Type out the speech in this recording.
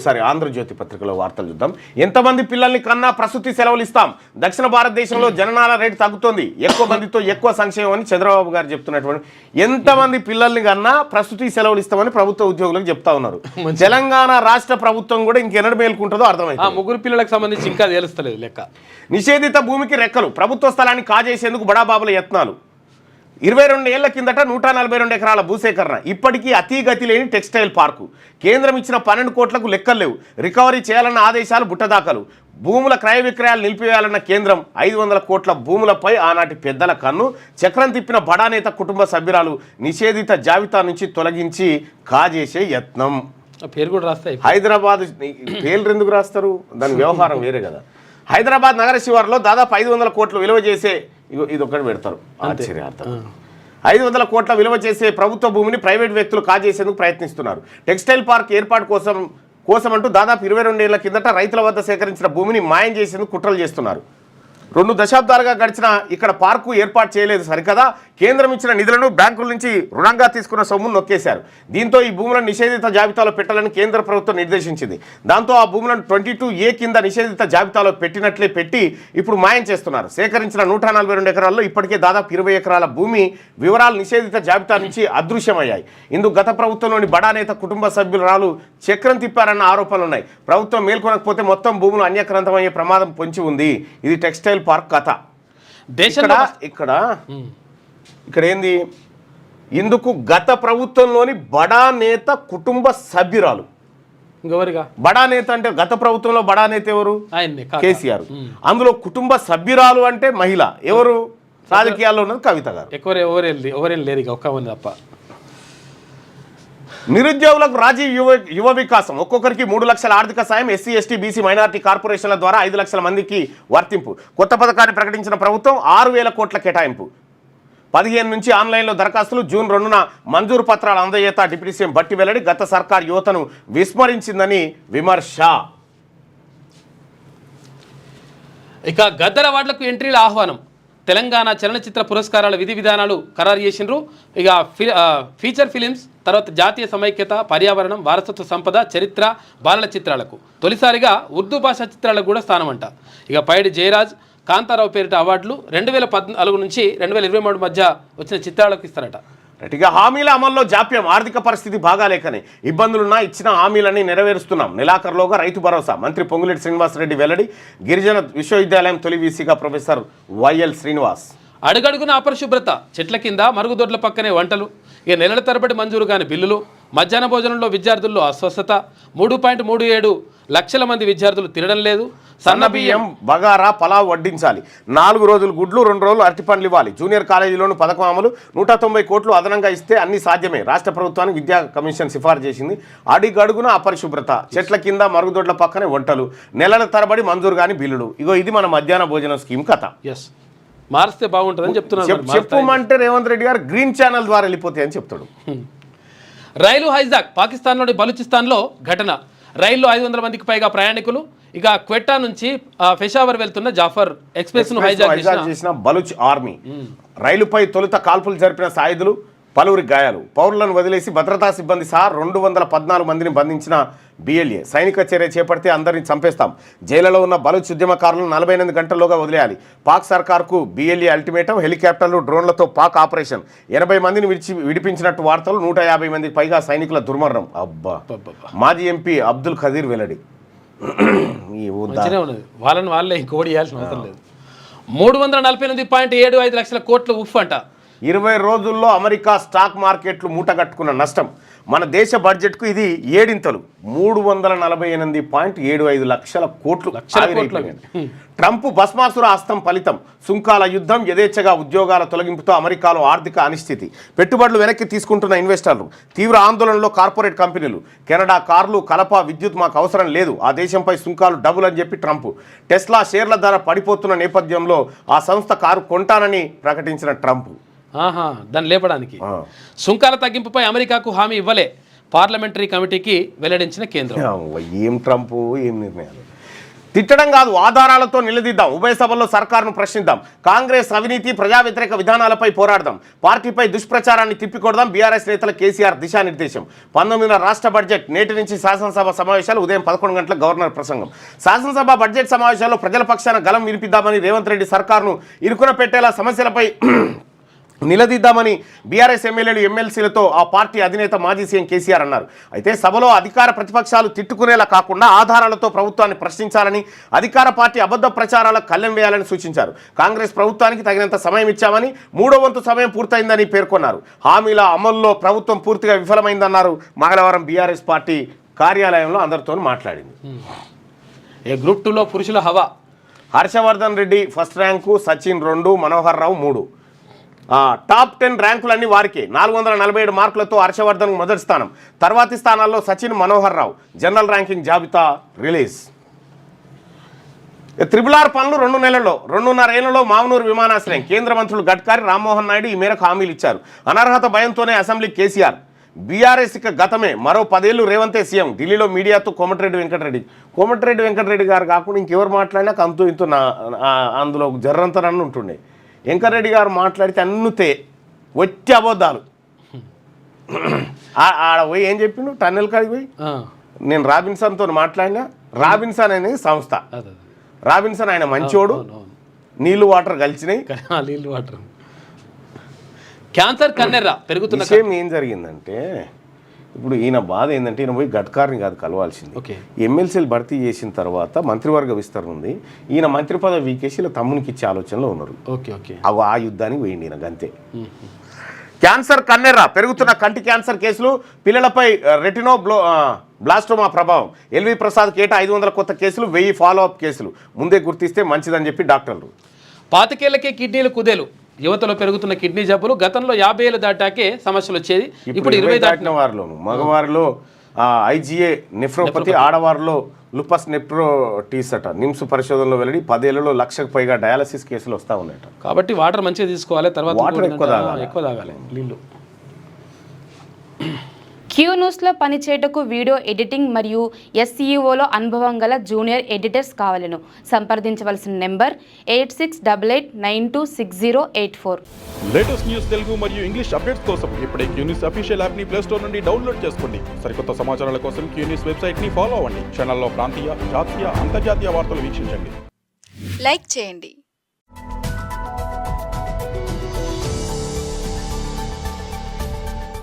ఒకసారి ఆంధ్రజ్యోతి పత్రికలో వార్తలు చూద్దాం. ఎంతమంది పిల్లల్ని కన్నా ప్రసూతి సెలవులు ఇస్తాం, దక్షిణ భారతదేశంలో జననాల రేటు తగ్గుతోంది, ఎక్కువ మందితో ఎక్కువ సంక్షేమం అని చంద్రబాబు గారు చెప్తున్నటువంటి. ఎంతమంది పిల్లల్ని కన్నా ప్రసూతి సెలవులు ఇస్తామని ప్రభుత్వ ఉద్యోగులకు చెప్తా ఉన్నారు. తెలంగాణ రాష్ట్ర ప్రభుత్వం కూడా ఇంకెన్నడు మేలుకుంటుందో అర్థమైంది. ముగ్గురు పిల్లలకు సంబంధించి ఇంకా తెలుస్తలేదు లెక్క. నిషేధిత భూమికి రెక్కలు, ప్రభుత్వ స్థలాన్ని కాజేసేందుకు బడాబాబుల యత్నాలు. 22 ఏళ్ల కిందట 142 ఎకరాల భూసేకరణ, ఇప్పటికీ అతీగతి లేని టెక్స్టైల్ పార్కు. కేంద్రం ఇచ్చిన 12 కోట్లకు లెక్కలు లేవు, రికవరీ చేయాలన్న ఆదేశాలు బుట్టదాఖలు. భూముల క్రయ విక్రయాలు నిలిపివేయాలన్న కేంద్రం. 500 కోట్ల భూములపై ఆనాటి పెద్దల కన్ను. చక్రం తిప్పిన బడానేత కుటుంబ సభ్యురాలు నిషేధిత జాబితా నుంచి తొలగించి కాజేసే యత్నం. పేరు కూడా రాస్తాయి. హైదరాబాద్ పేర్లు ఎందుకు రాస్తారు, దాని వ్యవహారం వేరే కదా. హైదరాబాద్ నగర శివారులో దాదాపు 500 కోట్లు విలువ చేసే, ఇది ఒకటి పెడతారు ఆశ్చర్యార్థం, 500 కోట్ల విలువ చేసే ప్రభుత్వ భూమిని ప్రైవేట్ వ్యక్తులు కాజేసేందుకు ప్రయత్నిస్తున్నారు. టెక్స్టైల్ పార్క్ ఏర్పాటు కోసమంటూ దాదాపు 22 ఏళ్ల కిందట రైతుల వద్ద సేకరించిన భూమిని మాయం చేసేందుకు కుట్రలు చేస్తున్నారు. 2 దశాబ్దాలుగా గడిచిన ఇక్కడ పార్కు ఏర్పాటు చేయలేదు సరికదా, కేంద్రం ఇచ్చిన నిధులను బ్యాంకుల నుంచి రుణంగా తీసుకున్న సొమ్మును నొక్కేశారు. దీంతో ఈ భూములను నిషేధిత జాబితాలో పెట్టాలని కేంద్ర ప్రభుత్వం నిర్దేశించింది. దాంతో ఆ భూములను 22A కింద నిషేధిత జాబితాలో పెట్టినట్లే పెట్టి ఇప్పుడు మాయం చేస్తున్నారు. సేకరించిన 142 ఎకరాల్లో ఇప్పటికే దాదాపు 20 ఎకరాల భూమి వివరాలు నిషేధిత జాబితా నుంచి అదృశ్యమయ్యాయి. ఇందుకు గత ప్రభుత్వంలోని బడానేత కుటుంబ సభ్యురాలు చక్రం తిప్పారన్న ఆరోపణలున్నాయి. ప్రభుత్వం మేల్కొనకపోతే మొత్తం భూములు అన్యక్రాంతమయ్యే ప్రమాదం పొంచి ఉంది. ఇది టెక్స్టైల్ పార్క్ కథ. ఇక్కడ ఏంది, ఇందుకు గత ప్రభుత్వంలోని బడా నేత కుటుంబ సభ్యురాలు. బడా నేత అంటే గత ప్రభుత్వంలో బడా నేత ఎవరు, కేసీఆర్. అందులో కుటుంబ సభ్యురాలు అంటే మహిళ ఎవరు, రాజకీయాల్లో ఉన్నది కవిత గారు. ఎవరేం లేరు ఒక్క మంది తప్ప. నిరుద్యోగులకు రాజీవ్ యువ వికాసం, ఒక్కొక్కరికి 3 లక్షల ఆర్థిక సాయం, ఎస్సీ ఎస్టీ బీసీ మైనారిటీ కార్పొరేషన్ల ద్వారా 5 లక్షల మందికి వర్తింపు. కొత్త పథకాన్ని ప్రకటించిన ప్రభుత్వం. 6,000 కోట్ల కేటాయింపు. 15 నుంచి ఆన్లైన్లో దరఖాస్తులు, జూన్ 2న మంజూరు పత్రాలు అందజేత డిప్యూటీ సీఎం భట్టి వెల్లడి. గత సర్కార్ యువతను విస్మరించిందని విమర్శ. ఇక గద్దర అవార్డులకు ఎంట్రీల ఆహ్వానం. తెలంగాణ చలనచిత్ర పురస్కారాల విధి విధానాలు ఖరారు చేసిండ్రు. ఇక ఫీచర్ ఫిలిమ్స్, తర్వాత జాతీయ సమైక్యత, పర్యావరణం, వారసత్వ సంపద, చరిత్ర, బాలల చిత్రాలకు తొలిసారిగా ఉర్దూ భాషా చిత్రాలకు కూడా స్థానం అంట. ఇక పైడి జయరాజ్, కాంతారావు పేరిట అవార్డులు 2014 నుంచి 2023 మధ్య వచ్చిన చిత్రాలకు ఇస్తారట. ఇక హామీల అమల్లో జాప్యం, ఆర్థిక పరిస్థితి బాగాలేకనే ఇబ్బందులున్నా ఇచ్చిన హామీలని నెరవేరుస్తున్నాం. నెలాఖరులోగా రైతు భరోసా. మంత్రి పొంగులేటి శ్రీనివాసరెడ్డి వెల్లడి. గిరిజన విశ్వవిద్యాలయం తొలి వీసీగా ప్రొఫెసర్ వైఎల్ శ్రీనివాస్. అడుగడుగున అపరిశుభ్రత, చెట్ల కింద మరుగుదొడ్ల పక్కనే వంటలు, ఇక నెలల తరబడి మంజూరు కాని బిల్లులు, మధ్యాహ్న భోజనంలో విద్యార్థుల్లో అస్వస్థత, 3.37 లక్షల మంది విద్యార్థులు తినడం లేదు. సన్న బియ్యం, బగారా, పలావ్ వడ్డించాలి. 4 రోజులు గుడ్లు, 2 రోజులు అరటిపండ్లు ఇవ్వాలి. జూనియర్ కాలేజీలోని పథకం అమలు. 190 కోట్లు అదనంగా ఇస్తే అన్ని సాధ్యమే. రాష్ట్ర ప్రభుత్వానికి విద్యా కమిషన్ సిఫార్సు చేసింది. అడుగడుగున అపరిశుభ్రత, చెట్ల కింద మరుగుదొడ్ల పక్కనే వంటలు, నెలల తరబడి మంజూరు కాని బిల్లులు. ఇగో ఇది మన మధ్యాహ్న భోజనం స్కీమ్ కథ. మారిస్తే బాగుంటుందని చెప్తున్నారు. చెప్పమంటే రేవంత్ రెడ్డి గారు గ్రీన్ ఛానల్ ద్వారా వెళ్ళిపోతాయి అని చెప్తాడు. రైలు హైజాక్, పాకిస్తాన్లోని బలూచిస్తాన్లో ఘటన. రైల్లో 500 మందికి పైగా ప్రయాణికులు. ఇక క్వెట్టా నుంచి పెషావర్ వెళ్తున్న జాఫర్ ఎక్స్ప్రెస్ ను హైజాక్ చేసిన బలూచ్ ఆర్మీ. రైలుపై తొలుత కాల్పులు జరిపిన సాయుధులు, పలువురి గాయాలు. పౌరులను వదిలేసి భద్రతా సిబ్బంది సహా 214 మందిని బంధించిన బిఎల్ఏ. సైనిక చర్య చేపడితే అందరిని చంపేస్తాం. జైలులో ఉన్న బలూచ్ ఉద్యమకారులను 48 గంటల్లోగా వదిలేయాలి. పాక్ సర్కార్కు బిఎల్ఏ అల్టిమేటం. హెలికాప్టర్లు, డ్రోన్లతో పాక్ ఆపరేషన్. 80 మందిని విడిపించినట్టు వార్తలు. 150 మందికి పైగా సైనికుల దుర్మరణం. అబ్బా. మాజీ ఎంపీ అబ్దుల్ ఖదీర్ వెల్లడి. వాళ్ళని వాళ్ళే ఇంకోటి ఇవ్వాల్సిన అవసరం లేదు. 348.75 లక్షల కోట్లు ఉఫ్ అంట. 20 రోజుల్లో అమెరికా స్టాక్ మార్కెట్లు మూటగట్టుకున్న నష్టం. మన దేశ బడ్జెట్కు ఇది 7 ఇంతలు. 348.75 లక్షల కోట్లు. ట్రంప్ భస్మాసుర హస్తం ఫలితం. సుంకాల యుద్ధం, యథేచ్ఛగా ఉద్యోగాల తొలగింపుతో అమెరికాలో ఆర్థిక అనిశ్చితి. పెట్టుబడులు వెనక్కి తీసుకుంటున్న ఇన్వెస్టర్లు. తీవ్ర ఆందోళనలో కార్పొరేట్ కంపెనీలు. కెనడా కార్లు, కలప, విద్యుత్ మాకు అవసరం లేదు, ఆ దేశంపై సుంకాలు డబుల్ అని చెప్పి ట్రంప్. టెస్లా షేర్ల ధర పడిపోతున్న నేపథ్యంలో ఆ సంస్థ కారు కొంటానని ప్రకటించిన ట్రంప్. దాన్ని లేపడానికి సుంకాల తగ్గింపుపై అమెరికాకు హామీ ఇవ్వలే. పార్లమెంటరీ కమిటీకి వెల్లడించిన కేంద్రం. ఏం ట్రంప్, ఏం నిర్ణయాలు. తిట్టడం కాదు, ఆధారాలతో నిలదీద్దాం. ఉభయ సభల్లో సర్కారును ప్రశ్నిద్దాం. కాంగ్రెస్ అవినీతి, ప్రజా వ్యతిరేక విధానాలపై పోరాడదాం. పార్టీపై దుష్ప్రచారాన్ని తిప్పికొడదాం. బీఆర్ఎస్ నేతల కేసీఆర్ దిశానిర్దేశం. 19వ రాష్ట్ర బడ్జెట్ నేటి నుంచి శాసనసభ సమావేశాలు. ఉదయం 11 గంటలకు గవర్నర్ ప్రసంగం. శాసనసభ బడ్జెట్ సమావేశాల్లో ప్రజల పక్షాన గలం వినిపిద్దామని రేవంత్ రెడ్డి సర్కారును ఇరుకున పెట్టేలా సమస్యలపై నిలదీద్దామని బీఆర్ఎస్ ఎమ్మెల్యేలు ఎమ్మెల్సీలతో ఆ పార్టీ అధినేత మాజీ సీఎం కేసీఆర్ అన్నారు. అయితే సభలో అధికార ప్రతిపక్షాలు తిట్టుకునేలా కాకుండా ఆధారాలతో ప్రభుత్వాన్ని ప్రశ్నించాలని, అధికార పార్టీ అబద్ధ ప్రచారాలకు కళ్ళెం వేయాలని సూచించారు. కాంగ్రెస్ ప్రభుత్వానికి తగినంత సమయం ఇచ్చామని, 3వ వంతు సమయం పూర్తయిందని పేర్కొన్నారు. హామీల అమల్లో ప్రభుత్వం పూర్తిగా విఫలమైందన్నారు. మంగళవారం బీఆర్ఎస్ పార్టీ కార్యాలయంలో అందరితో మాట్లాడింది. గ్రూప్ 2లో పురుషుల హవా. హర్షవర్ధన్ రెడ్డి ఫస్ట్ ర్యాంకు, సచిన్ 2, మనోహర్ రావు 3. టాప్ 10 ర్యాంకులన్నీ వారికి. 447 మార్కులతో హర్షవర్ధన్ మొదటి స్థానం. తర్వాతి స్థానాల్లో సచిన్, మనోహర్ రావు. జనరల్ ర్యాంకింగ్ జాబితా రిలీజ్. RRR పనులు 2 నెలల్లో, 2.5 ఏళ్లలో మామనూరు విమానాశ్రయం. కేంద్ర మంత్రులు గడ్కరీ, రామ్మోహన్ నాయుడు ఈ మేరకు హామీలు ఇచ్చారు. అనర్హత భయంతోనే అసెంబ్లీ కేసీఆర్. బీఆర్ఎస్ ఇక గతమే, మరో 10 ఏళ్లు రేవంతే సీఎం. ఢిల్లీలో మీడియాతో కోమటిరెడ్డి వెంకటరెడ్డి గారు కాకుండా ఇంకెవరు మాట్లాడినా అంతూ ఇంతూ అందులో జర్రంతనన్ను ఉంటుండే. వెంకటరెడ్డి గారు మాట్లాడితే అన్నుతే వచ్చి అబద్ధాలు. ఆడ పోయి ఏం చెప్పిండు, టన్నెల్ కాడికి పోయి నేను రాబిన్సన్తో మాట్లాడినా. రాబిన్సన్ అనేది సంస్థ. రాబిన్సన్ ఆయన మంచోడు, నీళ్లు వాటర్ కలిసినాయి. నీళ్ళు వాటర్. క్యాన్సర్ కన్నెర్ర పెరుగుతున్న విషయం ఏం జరిగిందంటే, ఇప్పుడు ఈయన బాధ ఏంటంటే, ఈయన పోయి గడ్కరీని కాదు కలవాల్సింది. ఎమ్మెల్సీలు భర్తీ చేసిన తర్వాత మంత్రివర్గ విస్తరణ ఉంది. ఈయన మంత్రి పదవి వీకేసి ఇలా తమ్మునికి ఇచ్చే ఆలోచనలో ఉన్నారు. ఆ యుద్ధానికి పోయింది ఈయన గంతే. క్యాన్సర్ కన్నెర్ర పెరుగుతున్న కంటి క్యాన్సర్ కేసులు, పిల్లలపై రెటినో బ్లాస్టోమా ప్రభావం. ఎల్వి ప్రసాద్ కేటా 500 కొత్త కేసులు, 1000 ఫాలోఅప్ కేసులు. ముందే గుర్తిస్తే మంచిదని చెప్పి డాక్టర్లు. 25 ఏళ్లకే కిడ్నీలు కుదేలు. యువతలో పెరుగుతున్న కిడ్నీ జబ్బులు. గతంలో 50 ఏళ్ళు దాటాకే సమస్యలు వచ్చేది. ఇప్పుడు 20 దాటిన వారిలోను. మగవారిలో IgA నెఫ్రోపతి, ఆడవారిలో లుపస్ నెఫ్రోటిస్ అట. నిమ్స్ పరిశోధనలో వెల్లడి. 10 ఏళ్లలో 1,00,000కు పైగా డయాలసిస్ కేసులు వస్తూ ఉన్నాయట. కాబట్టి వాటర్ మంచిగా తీసుకోవాలి. తర్వాత వాటర్ ఎక్కువ తాగాలి నీళ్ళు. క్యూ న్యూస్లో పనిచేయటకు వీడియో ఎడిటింగ్ మరియు SEOలో అనుభవం గల జూనియర్ ఎడిటర్స్ కావాలను. సంప్రదించవలసిన నెంబర్ 8688926084. లేటెస్ట్ న్యూస్ తెలుగు మరియు ఇంగ్లీష్ అప్డేట్స్ కోసం ఇప్పుడే క్యూ న్యూస్ అఫీషియల్ యాప్ని ప్లే స్టోర్ నుండి డౌన్లోడ్ చేసుకోండి. సరికొత్త సమాచారాల కోసం క్యూ న్యూస్ వెబ్సైట్ని ఫాలో అవ్వండి. ఛానల్లో ప్రాంతీయ, జాతీయ, అంతర్జాతీయ వార్తలు వీక్షించండి. లైక్ చేయండి.